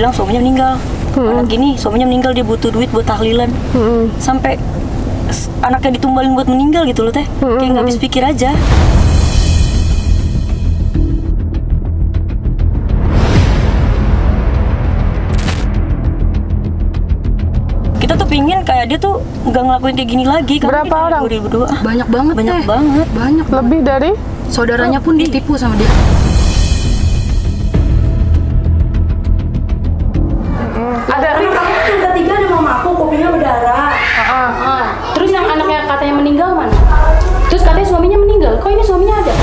bilang suaminya meninggal. Anak gini suaminya meninggal, dia butuh duit buat tahlilan. Sampai anaknya ditumbalin buat meninggal gitu loh teh. Kayak nggak habis pikir aja. Kita tuh pingin kayak dia tuh nggak ngelakuin kayak gini lagi. Berapa orang? 2002. Banyak banget. Banyak. Lebih dari? Saudaranya pun ditipu sama dia. Ada. Yang ketiga ada mama aku, kupingnya berdarah. Terus yang anaknya katanya meninggal mana? Terus katanya suaminya meninggal. Kok ini suaminya ada?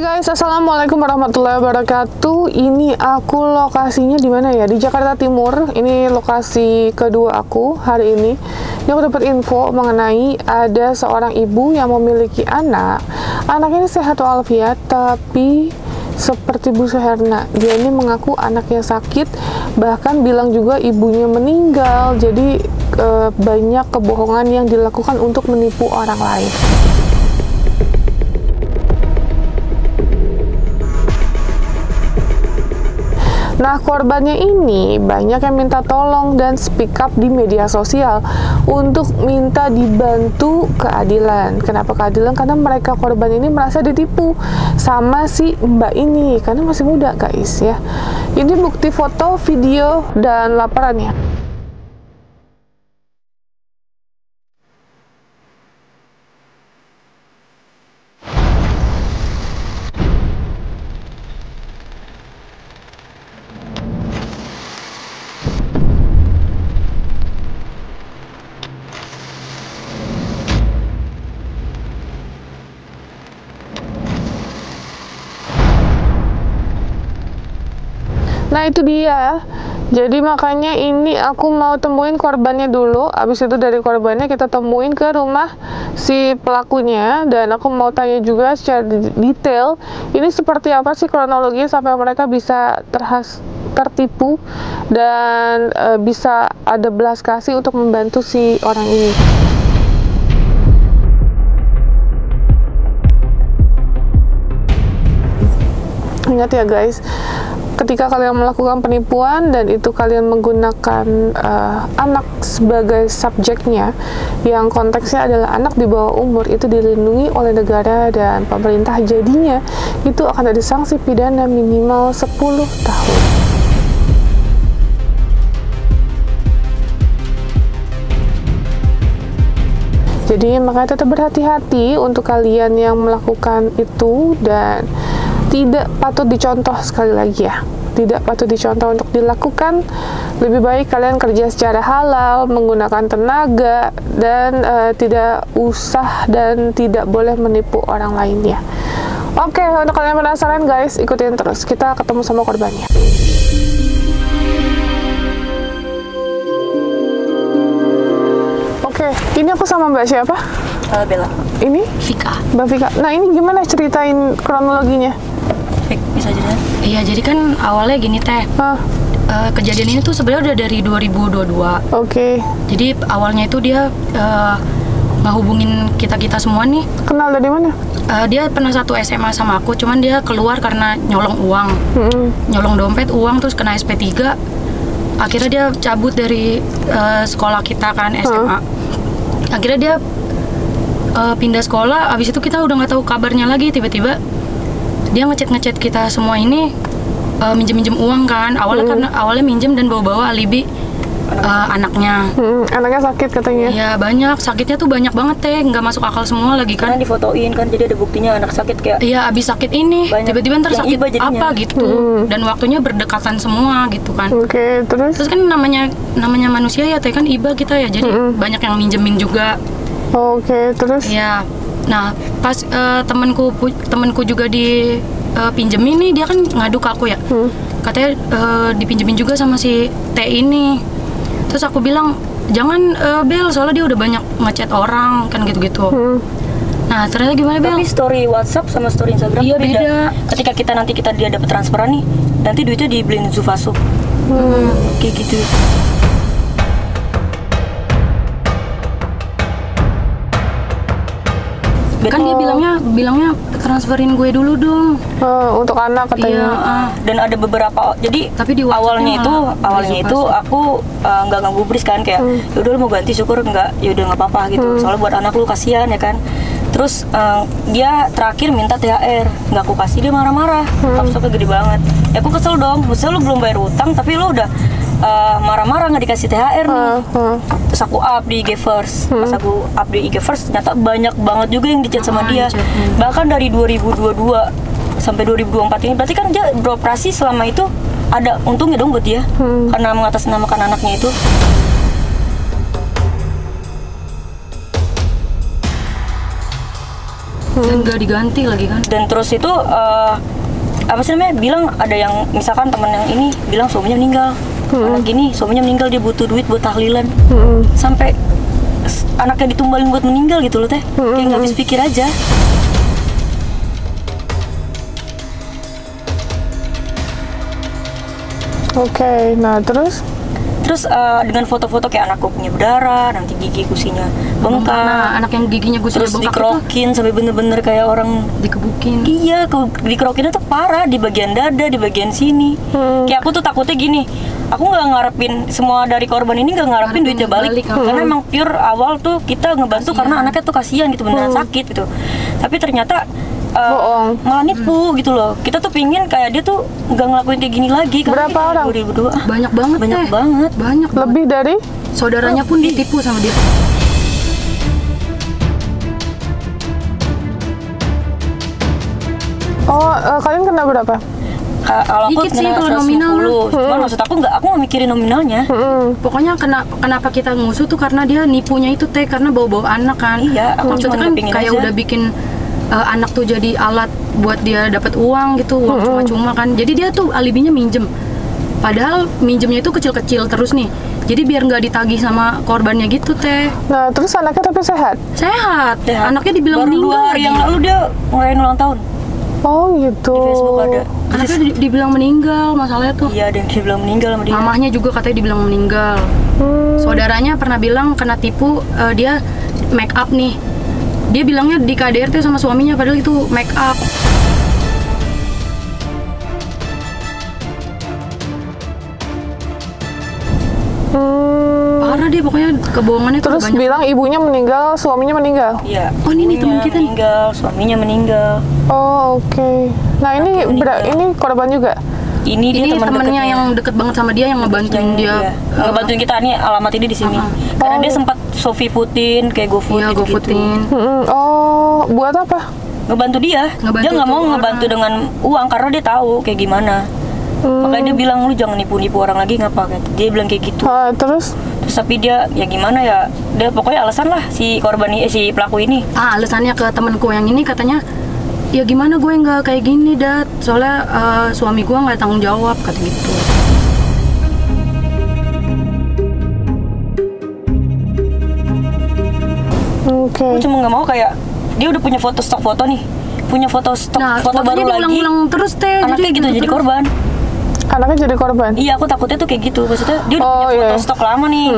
Guys, assalamualaikum warahmatullahi wabarakatuh. Ini aku lokasinya di mana ya? Di Jakarta Timur. Ini lokasi kedua aku hari ini. Yang aku dapat info mengenai ada seorang ibu yang memiliki anak. Anak ini sehat walafiat, tapi seperti Bu Suherna, dia ini mengaku anaknya sakit, bahkan bilang juga ibunya meninggal. Jadi banyak kebohongan yang dilakukan untuk menipu orang lain. Nah, korbannya ini banyak yang minta tolong dan speak up di media sosial untuk minta dibantu keadilan. Kenapa keadilan? Karena mereka korban ini merasa ditipu sama si mbak ini, karena masih muda guys ya. Ini bukti foto, video, dan laporannya. Nah itu dia, jadi makanya ini aku mau temuin korbannya dulu. Abis itu dari korbannya kita temuin ke rumah si pelakunya. Dan aku mau tanya juga secara detail, ini seperti apa sih kronologi sampai mereka bisa tertipu dan bisa ada belas kasih untuk membantu si orang ini. Ingat ya guys, ketika kalian melakukan penipuan dan itu kalian menggunakan anak sebagai subjeknya, yang konteksnya adalah anak di bawah umur, itu dilindungi oleh negara dan pemerintah, jadinya itu akan ada sanksi pidana minimal 10 tahun. Jadi makanya tetap berhati-hati untuk kalian yang melakukan itu, dan tidak patut dicontoh. Sekali lagi ya, tidak patut dicontoh untuk dilakukan. Lebih baik kalian kerja secara halal, menggunakan tenaga, dan tidak usah dan tidak boleh menipu orang lainnya. Oke, untuk kalian penasaran guys, ikutin terus, kita ketemu sama korbannya. Oke, ini aku sama Mbak siapa? Bella. Ini? Vika. Mbak Vika. Nah ini gimana ceritain kronologinya? Bisa aja. Iya, jadi kan awalnya gini teh. Kejadian ini tuh sebenarnya udah dari 2022. Oke. Jadi awalnya itu dia ngehubungin kita semua nih. Kenal dari mana? Dia pernah satu SMA sama aku, cuman dia keluar karena nyolong uang. Nyolong dompet, uang, terus kena SP3. Akhirnya dia cabut dari sekolah kita kan, SMA. Akhirnya dia pindah sekolah. Abis itu kita udah nggak tahu kabarnya lagi. Tiba-tiba dia ngechat kita semua ini, minjem uang kan. Awalnya minjem dan bawa alibi anaknya. Anaknya sakit katanya. Iya banyak, sakitnya tuh banyak banget teh, nggak masuk akal semua lagi kan. Karena difotoin kan, jadi ada buktinya anak sakit kayak. Iya abis sakit ini, Banyak tiba-tiba ntar yang sakit iba jadinya. apa gitu. Dan waktunya berdekatan semua gitu kan. Oke, terus? Terus kan namanya manusia ya teh kan iba kita ya, jadi banyak yang minjemin juga. Oke, terus? Iya. Nah pas temenku juga di pinjemin nih, dia kan ngadu ke aku ya. Katanya dipinjemin juga sama si T ini. Terus aku bilang jangan Bel, soalnya dia udah banyak ngechat orang kan gitu-gitu. Nah ternyata gimana Bel? Tapi story WhatsApp sama story Instagram Iya, beda. beda. Ketika dia dapat transferan nih, nanti duitnya dibeliin Zufaso. Kayak gitu. Kan dia bilangnya transferin gue dulu dong. Untuk anak katanya. Iya. Dan ada beberapa, jadi Tapi di awalnya WhatsApp-nya itu aku nggak ngegubris kan, kayak yaudah lu mau ganti syukur, nggak yaudah nggak apa-apa gitu, soalnya buat anak lu kasihan ya kan. Terus dia terakhir minta THR, nggak aku kasih, dia marah-marah, kapsoknya gede banget. Ya aku kesel dong, maksudnya lu belum bayar utang tapi lu udah marah-marah nggak dikasih THR nih. Terus aku up di IG First, pas aku up di IG First ternyata banyak banget juga yang dicat sama dia. Bahkan dari 2022 sampai 2024 ini, berarti kan dia beroperasi selama itu ada untungnya dong buat dia, karena mengatasnamakan anaknya itu. Dan gak diganti lagi kan. Dan terus itu apa sih namanya, bilang ada yang misalkan temen yang ini bilang suaminya meninggal, anak gini suaminya meninggal, dia butuh duit buat tahlilan, sampai anaknya ditumbalin buat meninggal gitu loh teh. Kayak nggak habis pikir aja. Oke, nah terus? Dengan foto-foto kayak anakku punya berdarah, nanti gigi gusinya bengkak. Nah, anak yang giginya gusinya Terus bengkak itu dikerokin sampai bener-bener kayak orang dikebukin. Iya, dikerokinnya tuh parah di bagian dada, di bagian sini. Kayak aku tuh takutnya gini, aku nggak ngarepin semua dari korban ini, nggak ngarepin duitnya balik. Karena emang pure awal tuh kita ngebantu karena anaknya tuh kasihan gitu, beneran sakit gitu. Tapi ternyata Bohong. malah nipu gitu loh. Kita tuh pingin kayak dia tuh nggak ngelakuin kayak gini lagi. Berapa orang? 2002. Banyak banget Banyak teh. banget. Banyak banget. Lebih dari? Saudaranya pun ditipu sama dia. Kalian kena berapa? Kalau aku Dikit sih kena kalau 150. nominal. Cuman maksud aku nggak mikirin nominalnya. Pokoknya kenapa kita ngusut tuh karena dia nipunya itu teh, karena bawa-bawa anak kan. Iya, aku Maksudnya cuma kan kepingin kayak aja. udah bikin anak tuh jadi alat buat dia dapat uang gitu, uang cuma-cuma kan. Jadi dia tuh alibinya minjem. Padahal minjemnya itu kecil-kecil terus nih. Jadi biar nggak ditagih sama korbannya gitu teh. Nah, terus anaknya tapi sehat? Sehat. Sehat. Anaknya dibilang Baru 2 meninggal hari lagi. yang lalu dia ngerayain ulang tahun. Oh gitu. Di Facebook ada. Anaknya dibilang meninggal, masalahnya tuh. Iya, ada yang dibilang meninggal sama dia. Mamahnya juga katanya dibilang meninggal. Saudaranya pernah bilang kena tipu, dia make up nih. Dia bilangnya di KDRT sama suaminya, padahal itu make up. Parah dia, pokoknya kebohongannya tuh Terus banyak. bilang ibunya meninggal, suaminya meninggal. Iya. Oh, ini teman ibunya kita nih. meninggal, suaminya meninggal. Oh, oke. Nah, ini ini korban juga. Ini dia Ini teman temennya dekatnya. yang deket banget sama dia, yang ngebantuin dia. Iya. Ngebantuin kita nih, alamat ini di sini. Karena dia sempat Shopee Foodin, kayak GoFood Iya, gitu-gitu. GoFoodin. Oh, buat apa? Ngebantu dia. Ngebantu Dia nggak tuh mau orang. ngebantu dengan uang karena dia tahu kayak gimana. Makanya dia bilang, lu jangan nipu-nipu orang lagi, ngapa gitu. Dia bilang kayak gitu. Terus? Terus tapi dia ya gimana ya, dia pokoknya alasan lah si korban ini, si pelaku ini. Alasannya ke temenku yang ini katanya, ya gimana gue nggak kayak gini Dat, soalnya suami gue nggak tanggung jawab, kata gitu. Oke. Aku cuma nggak mau kayak dia udah punya foto stok foto nih, punya foto stok Nah, foto baru lagi, diulang-ulang terus teh. anaknya gitu jadi korban. Anaknya jadi korban. Iya, aku takutnya tuh kayak gitu. Maksudnya dia udah punya foto iya. stok lama nih,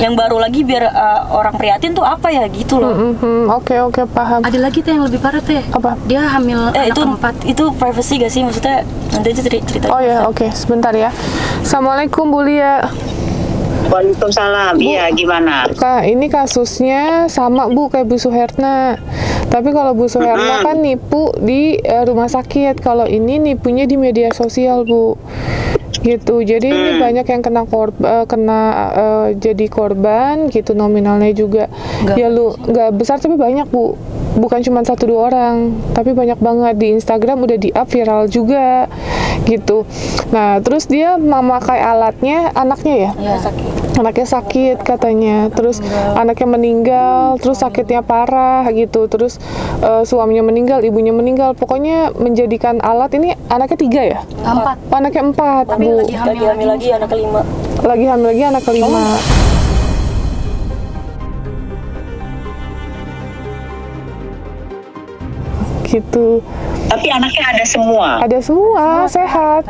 yang baru lagi biar orang prihatin tuh apa ya gitu loh. Oke, paham. Ada lagi teh yang lebih parah teh. Apa? Dia hamil anak Itu keempat. itu privacy gak sih, maksudnya nanti aja cerita. Oh ya, oke, sebentar ya. Assalamualaikum Bu Lia. Waalaikumsalam. Iya, gimana? Kak, ini kasusnya sama Bu kayak Bu Suherna. Tapi kalau Bu Suherna kan nipu di rumah sakit. Kalau ini nipunya di media sosial, Bu. Gitu. Jadi ini banyak yang jadi korban gitu, nominalnya juga. Nggak besar tapi banyak, Bu. Bukan cuma 1-2 orang, tapi banyak banget. Di Instagram udah di-up viral juga gitu. Nah, terus dia memakai alatnya anaknya ya? Sakit. Anaknya sakit katanya, terus anaknya meninggal, terus sakitnya parah gitu, terus suaminya meninggal, ibunya meninggal, pokoknya menjadikan alat ini. Anaknya 3 ya? 4. Anaknya 4, Tapi Bu. lagi hamil lagi anak kelima. Lagi hamil lagi anak kelima. Gitu. Tapi anaknya ada semua. Ada semua sehat.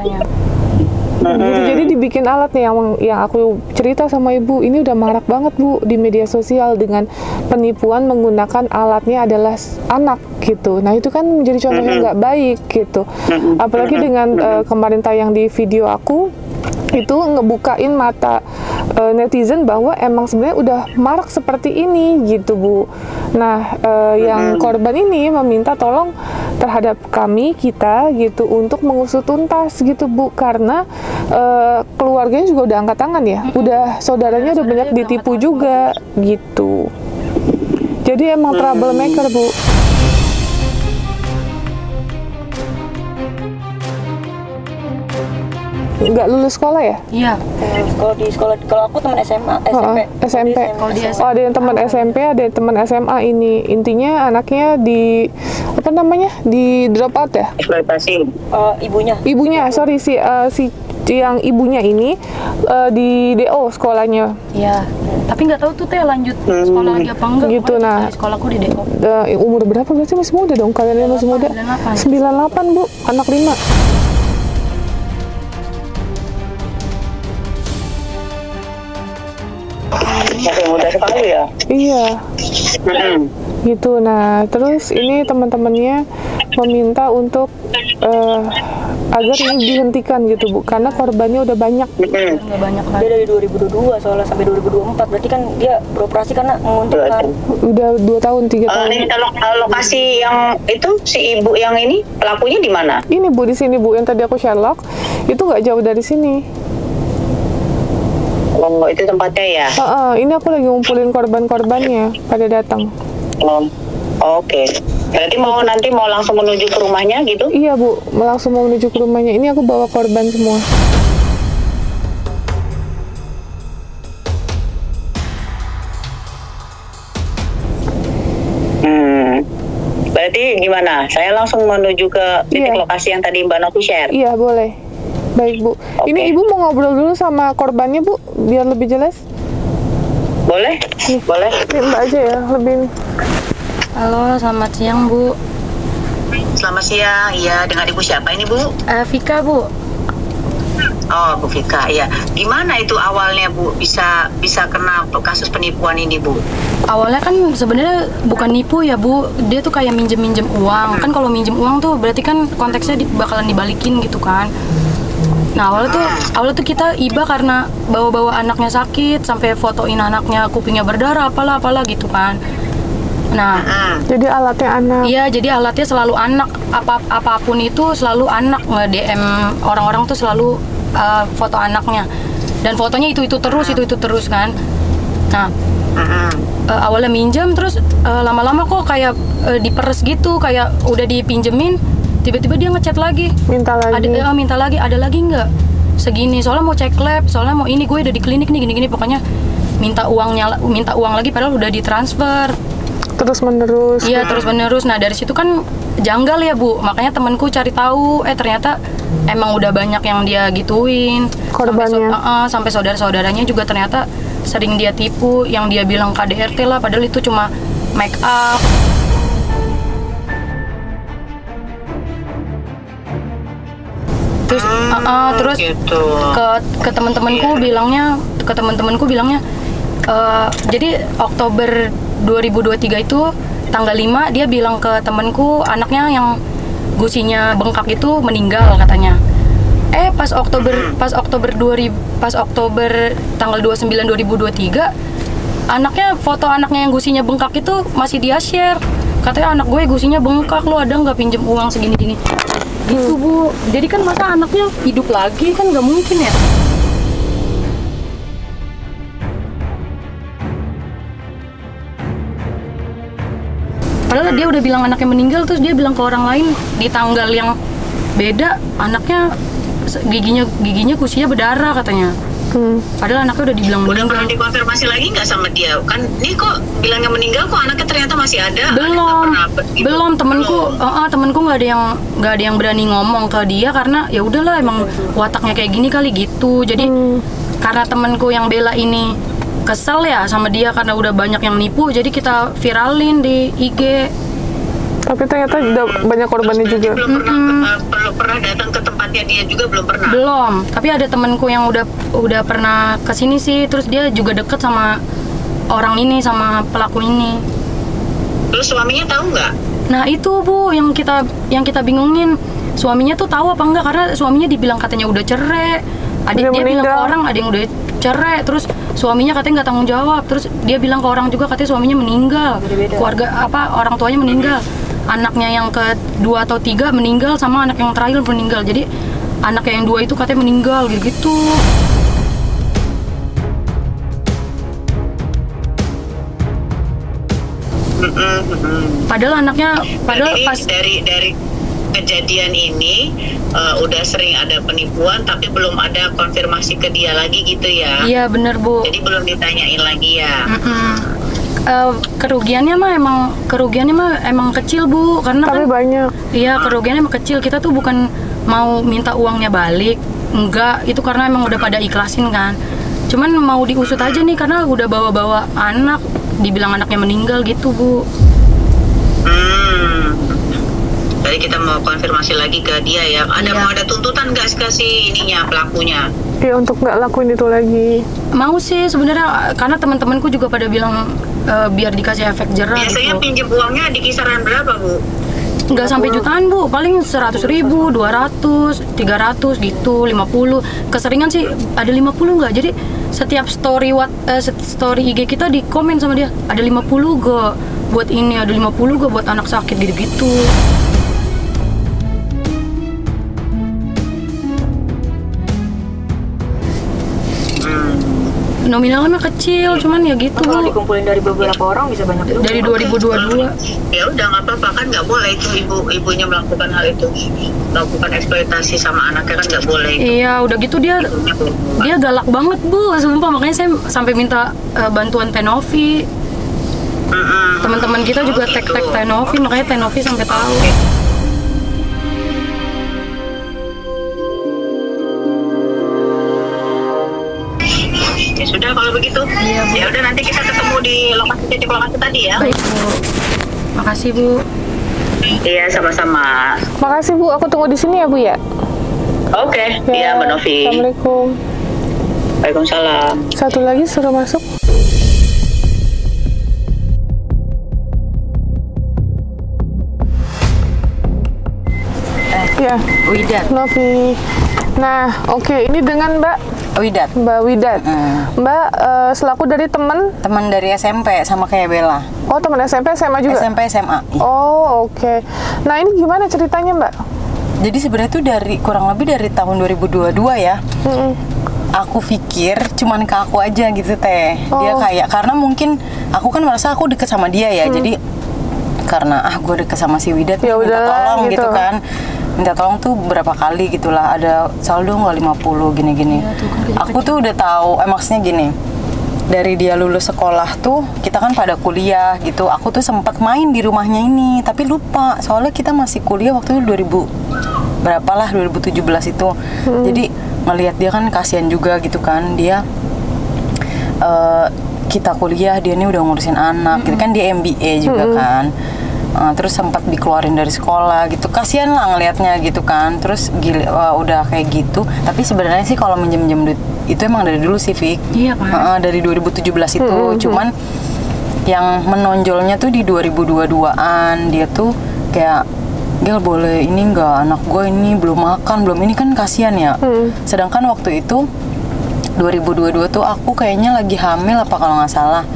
Gitu, jadi dibikin alat nih yang aku cerita sama Ibu, ini udah marak banget Bu di media sosial dengan penipuan menggunakan alatnya adalah anak gitu. Nah itu kan menjadi contoh yang nggak baik gitu. Apalagi dengan kemarin tayang di video aku itu ngebukain mata netizen bahwa emang sebenarnya udah marak seperti ini gitu Bu. Nah yang korban ini meminta tolong terhadap kita gitu untuk mengusut tuntas gitu Bu, karena keluarganya juga udah angkat tangan ya, udah saudaranya udah banyak ditipu juga gitu. Jadi emang troublemaker Bu. Nggak lulus sekolah ya? Iya. Kalau aku teman SMA, SMP. Kalau di Oh, ada yang teman SMP, ada yang teman SMA ini. Intinya anaknya apa namanya? Di drop out ya? Eksploitasi. Ibunya, sorry si yang ibunya ini di DO sekolahnya. Iya. Tapi nggak tahu tuh Teh lanjut sekolah lagi apa enggak. Gitu, Pokoknya nah. dari sekolahku di DO. Umur berapa berarti? Masih muda dong, kalian masih muda. 98 Bu, anak 5. Masih muda sekali ya. Iya. Gitu. Nah, terus ini teman-temannya meminta untuk agar ini dihentikan gitu Bu, karena korbannya udah banyak. Nggak banyak lagi. Dia dari 2022 soalnya sampai 2024, berarti kan dia beroperasi karena menguntungkan. Udah 2 tahun, 3 tahun. Ini lokasi yang itu si ibu yang ini pelakunya di mana? Ini Bu, di sini Bu, yang tadi aku Sherlock itu nggak jauh dari sini. Oh, itu tempatnya ya? Ini aku lagi ngumpulin korban-korbannya pada datang. Oke. Berarti nanti mau langsung menuju ke rumahnya gitu? Iya Bu, langsung mau menuju ke rumahnya. Ini aku bawa korban semua. Berarti gimana? Saya langsung menuju ke titik lokasi yang tadi Mbak Novi share? Iya, boleh. Baik Bu. Ini Ibu mau ngobrol dulu sama korbannya Bu, biar lebih jelas. Boleh? Nih, boleh. Ini Mbak aja ya, lebih. Halo, selamat siang Bu. Selamat siang. Iya, dengan Ibu siapa ini Bu? Vika Bu. Oh, Bu Vika. Iya. Gimana itu awalnya Bu bisa kena kasus penipuan ini Bu? Awalnya kan sebenarnya bukan nipu ya Bu, dia tuh kayak minjem uang. Kan kalau minjem uang tuh berarti kan konteksnya bakalan dibalikin gitu kan. Nah awalnya tuh kita iba karena bawa anaknya sakit, sampai fotoin anaknya kupingnya berdarah apalah gitu kan. Nah, jadi alatnya anak. Iya, jadi alatnya selalu anak. Apapun itu selalu anak, nge-DM orang-orang tuh selalu foto anaknya. Dan fotonya itu terus kan. Nah, awalnya minjem, terus lama-lama kok kayak diperes gitu, kayak udah dipinjemin, tiba-tiba dia ngechat lagi. Minta lagi. Ada lagi nggak? Segini, soalnya mau cek lab, soalnya mau ini, gue udah di klinik nih, gini-gini, pokoknya minta uang lagi padahal udah ditransfer. Terus menerus. Iya, terus menerus. Nah, dari situ kan janggal ya Bu, makanya temanku cari tahu, ternyata emang udah banyak yang dia gituin. Korbannya. Sampai saudara-saudaranya juga ternyata sering dia tipu, yang dia bilang KDRT lah, padahal itu cuma make up. Terus gitu. ke teman-temanku bilangnya jadi Oktober 2023 itu tanggal 5 dia bilang ke temanku anaknya yang gusinya bengkak itu meninggal katanya. Pas Oktober tanggal 29 2023 foto anaknya yang gusinya bengkak itu masih dia share. Katanya anak gue gusinya bengkak, lo ada nggak pinjem uang segini-gini gitu Bu. Jadi kan masa anaknya hidup lagi kan nggak mungkin ya. Padahal dia udah bilang anaknya meninggal, terus dia bilang ke orang lain di tanggal yang beda anaknya giginya gusinya berdarah katanya. Padahal anaknya udah dibilang Udah meninggal. pernah dikonfirmasi lagi nggak sama dia? Kan ini kok bilangnya meninggal, kok anaknya ternyata masih ada? Belum temenku nggak ada yang berani ngomong ke dia karena ya udahlah emang wataknya kayak gini kali gitu. Jadi karena temenku yang bela ini kesel ya sama dia karena udah banyak yang nipu, jadi kita viralin di IG. Tapi ternyata udah banyak korbannya juga. Belum pernah datang ke tempatnya dia juga, belum pernah. Belum, tapi ada temenku yang udah pernah kesini sih, terus dia juga deket sama orang ini, sama pelaku ini. Terus suaminya tahu nggak? Nah itu Bu yang kita bingungin, suaminya tuh tahu apa enggak, karena suaminya dibilang katanya udah cerai. Dia bilang ke orang ada yang udah cerai, terus suaminya katanya nggak tanggung jawab, terus dia bilang ke orang juga katanya suaminya meninggal, keluarga orang tuanya meninggal, anaknya yang kedua atau tiga meninggal, sama anak yang terakhir meninggal. Jadi anaknya yang dua itu katanya meninggal gitu. Padahal pas dari kejadian ini udah sering ada penipuan, tapi belum ada konfirmasi ke dia lagi gitu ya? Iya bener Bu. Jadi belum ditanyain lagi ya? Kerugiannya mah emang kecil Bu, karena Tapi kan banyak. iya kerugiannya emang kecil. Kita tuh bukan mau minta uangnya balik, enggak, itu karena emang udah pada ikhlasin kan. Cuman mau diusut aja nih karena udah bawa-bawa anak, dibilang anaknya meninggal gitu Bu. Jadi kita mau konfirmasi lagi ke dia ya. Mau ada tuntutan nggak si ininya pelakunya? Ya untuk nggak lakuin itu lagi. Mau sih sebenarnya, karena teman-temanku juga pada bilang biar dikasih efek jerah. Biasanya gitu. pinjem uangnya di kisaran berapa Bu? Nggak sampai jutaan Bu, paling 100.000, 200, 300 gitu, 50. Keseringan sih ada 50 nggak. Jadi setiap story IG kita di komen sama dia, ada 50 gak buat ini, ada 50 gak buat anak sakit gitu-gitu. Nominalnya kecil, cuman ya gitu. Kalau dikumpulin dari beberapa orang bisa banyak juga. Dari 2022. Ya udah nggak apa-apa, kan nggak boleh itu ibunya melakukan hal itu, melakukan eksploitasi sama anaknya, kan nggak boleh itu. Iya, udah gitu dia galak banget Bu, sumpah, makanya saya sampai minta bantuan Tenovi. Teman-teman kita juga tag Tenovi, makanya Tenovi sampai tahu. Ya sudah kalau begitu. Iya, Bu. Ya udah nanti kita ketemu di titik lokasi tadi ya. Baik Bu, makasih Bu. Iya sama-sama. Makasih Bu, aku tunggu di sini ya Bu ya. Oke, iya Mbak Novi. Assalamualaikum. Waalaikumsalam. Satu lagi suruh masuk. Ya, Widat. Novi. Nah, oke, ini dengan Widat. Mbak Widat. Mbak selaku dari teman Dari SMP sama kayak Bella. Oh, teman SMP SMA juga? SMP SMA. Iya. Oh, oke. Nah, ini gimana ceritanya, Mbak? Jadi sebenarnya tuh kurang lebih dari tahun 2022 ya. Aku pikir cuman ke aku aja gitu Teh. Dia kayak, karena mungkin aku kan merasa aku deket sama dia ya. Jadi karena gue deket sama si Widat, Ya minta udahlah, tolong gitu gitu kan. Minta tolong tuh berapa kali gitulah, ada saldo nggak 50 gini-gini. Aku tuh udah tahu, maksudnya gini, dari dia lulus sekolah tuh kita kan pada kuliah gitu. Aku tuh sempat main di rumahnya ini, tapi lupa soalnya kita masih kuliah waktu itu 2017 itu. Jadi ngelihat dia kan kasihan juga gitu kan, dia kita kuliah, dia ini udah ngurusin anak, gitu kan, dia MBA juga kan. Terus sempat dikeluarin dari sekolah gitu, kasihan lah ngelihatnya gitu kan. Terus udah kayak gitu, tapi sebenarnya sih kalau minjem duit itu emang dari dulu sih Fik. Iya kan? Dari 2017 itu, cuman yang menonjolnya tuh di 2022an dia tuh kayak Gel boleh ini nggak, anak gue ini belum makan, belum ini, kan kasihan ya. Sedangkan waktu itu 2022 tuh aku kayaknya lagi hamil apa kalau nggak salah.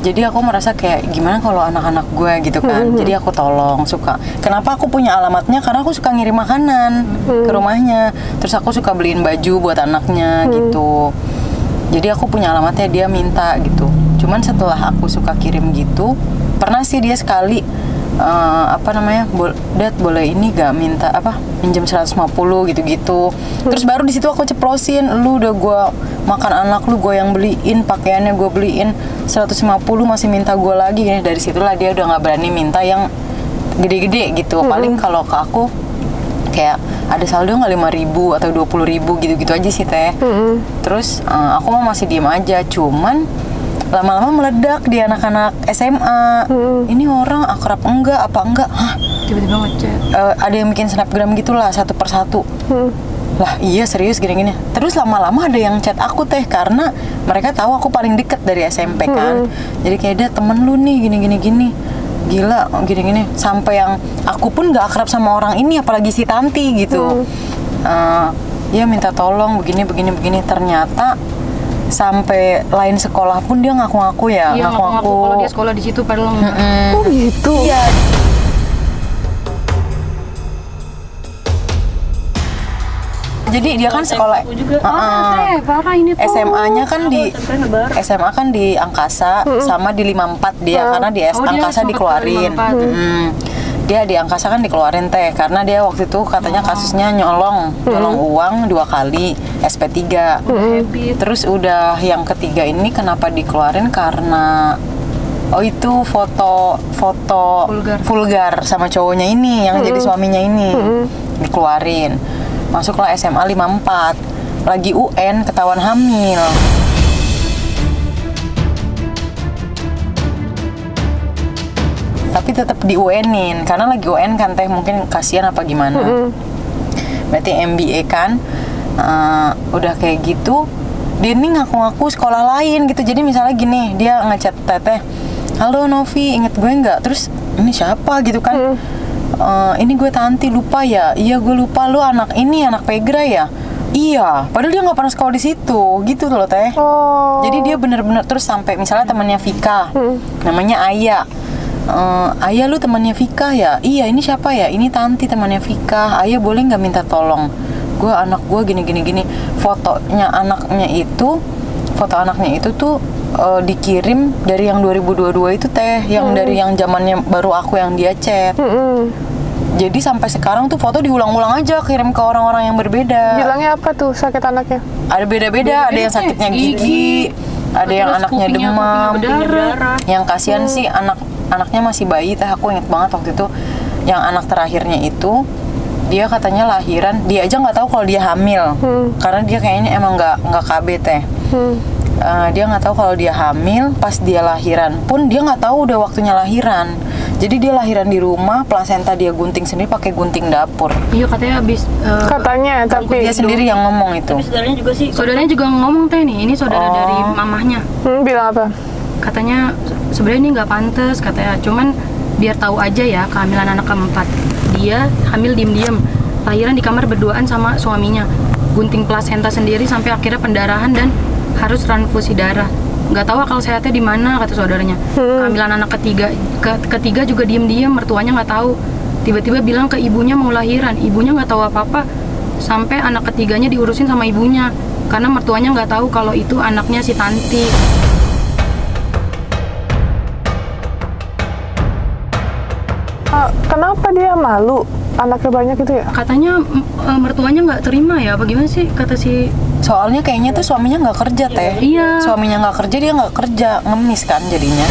Jadi aku merasa kayak gimana kalau anak-anak gue gitu kan. Jadi aku tolong, suka. Kenapa aku punya alamatnya? Karena aku suka ngirim makanan ke rumahnya. Terus aku suka beliin baju buat anaknya gitu. Jadi aku punya alamatnya, dia minta gitu. Cuman setelah aku suka kirim gitu, pernah sih dia sekali Dad boleh ini gak minta minjem 150 gitu-gitu. Terus baru di situ aku ceplosin, lu udah gue makan anak lu, gue yang beliin, pakaiannya gue beliin, 150 masih minta gue lagi. Dari situlah dia udah nggak berani minta yang gede-gede gitu. Paling kalau ke aku kayak ada saldo nggak 5.000 atau 20.000 gitu-gitu aja sih teh. Terus aku mah masih diem aja. Cuman lama-lama meledak di anak-anak SMA. Ini orang akrab enggak, apa enggak? Hah? Tiba-tiba ngechat. Ada yang bikin snapgram gitulah satu persatu. Lah iya serius gini-gini. Terus lama-lama ada yang chat aku teh, karena mereka tahu aku paling deket dari SMP kan. Jadi kayak dia temen lu nih gini-gini. Gila gini-gini. Sampai yang aku pun gak akrab sama orang ini, apalagi si Tanti gitu. Ya minta tolong begini. Ternyata sampai lain sekolah pun dia ngaku-ngaku ya. Iya, ngaku-ngaku kalau dia sekolah di situ padahal enggak. Oh gitu. Iya. Jadi dia kan sekolah parah ini tuh. SMA-nya kan SMA kan di Angkasa sama di 54 dia, karena di Angkasa dikeluarin. Dia di Angkasa kan dikeluarin teh karena dia waktu itu katanya kasusnya nyolong uang 2 kali SP3. Terus udah yang ketiga ini kenapa dikeluarin karena itu foto vulgar sama cowoknya ini yang jadi suaminya ini. Dikeluarin. Masuklah SMA 54. Lagi UN ketahuan hamil. Tapi tetap di UN-in karena lagi UN kan teh, mungkin kasihan apa gimana. Berarti MBA kan udah kayak gitu, dia nih ngaku-ngaku sekolah lain gitu. Jadi misalnya gini, dia ngechat Teteh, halo Novi, inget gue nggak? Terus ini siapa gitu kan? Ini gue Tanti, lupa ya? Iya gue lupa, lu anak Pegra ya? Iya, padahal dia nggak pernah sekolah di situ, gitu loh teh. Jadi dia bener-bener. Terus sampai misalnya temannya Vika, namanya Aya. Ayah lu temannya Vika ya? Iya, ini siapa ya? Ini Tanti temannya Vika. Ayah boleh nggak minta tolong? Gue anak gue gini. Foto anaknya itu tuh dikirim dari yang 2022 itu teh, yang dari yang zamannya baru aku yang dia chat. Jadi sampai sekarang tuh foto diulang-ulang aja, kirim ke orang-orang yang berbeda. Bilangnya apa tuh sakit anaknya? Ada beda-beda, ada yang sakitnya gigi, ada yang anaknya demam. Yang kasihan sih anaknya masih bayi teh. Aku inget banget waktu itu yang anak terakhirnya itu dia katanya lahiran, dia aja nggak tahu kalau dia hamil. Karena dia kayaknya emang nggak KB teh. Dia nggak tahu kalau dia hamil. Pas dia lahiran pun dia nggak tahu udah waktunya lahiran. Jadi dia lahiran di rumah, plasenta dia gunting sendiri pakai gunting dapur. Iya katanya habis. Katanya, tapi dia sendiri yang ngomong itu. Tapi saudaranya juga ngomong teh nih. Ini saudara dari mamahnya. Bilang apa? Katanya sebenarnya ini nggak pantas katanya. Cuman biar tahu aja ya kehamilan anak keempat. Dia hamil diem-diem, lahiran di kamar berduaan sama suaminya. Gunting plasenta sendiri sampai akhirnya pendarahan dan harus transfusi darah. Nggak tahu akal sehatnya di mana kata saudaranya. Kehamilan anak ketiga juga diem-diem, mertuanya nggak tahu. Tiba-tiba bilang ke ibunya mau lahiran, ibunya nggak tahu apa-apa. Sampai anak ketiganya diurusin sama ibunya karena mertuanya nggak tahu kalau itu anaknya si Tanti. Kenapa dia malu? Anaknya banyak gitu ya? Katanya mertuanya nggak terima ya, apa gimana sih kata si. Soalnya kayaknya tuh suaminya nggak kerja teh. Iya. Suaminya nggak kerja, dia nggak kerja, ngemis kan jadinya.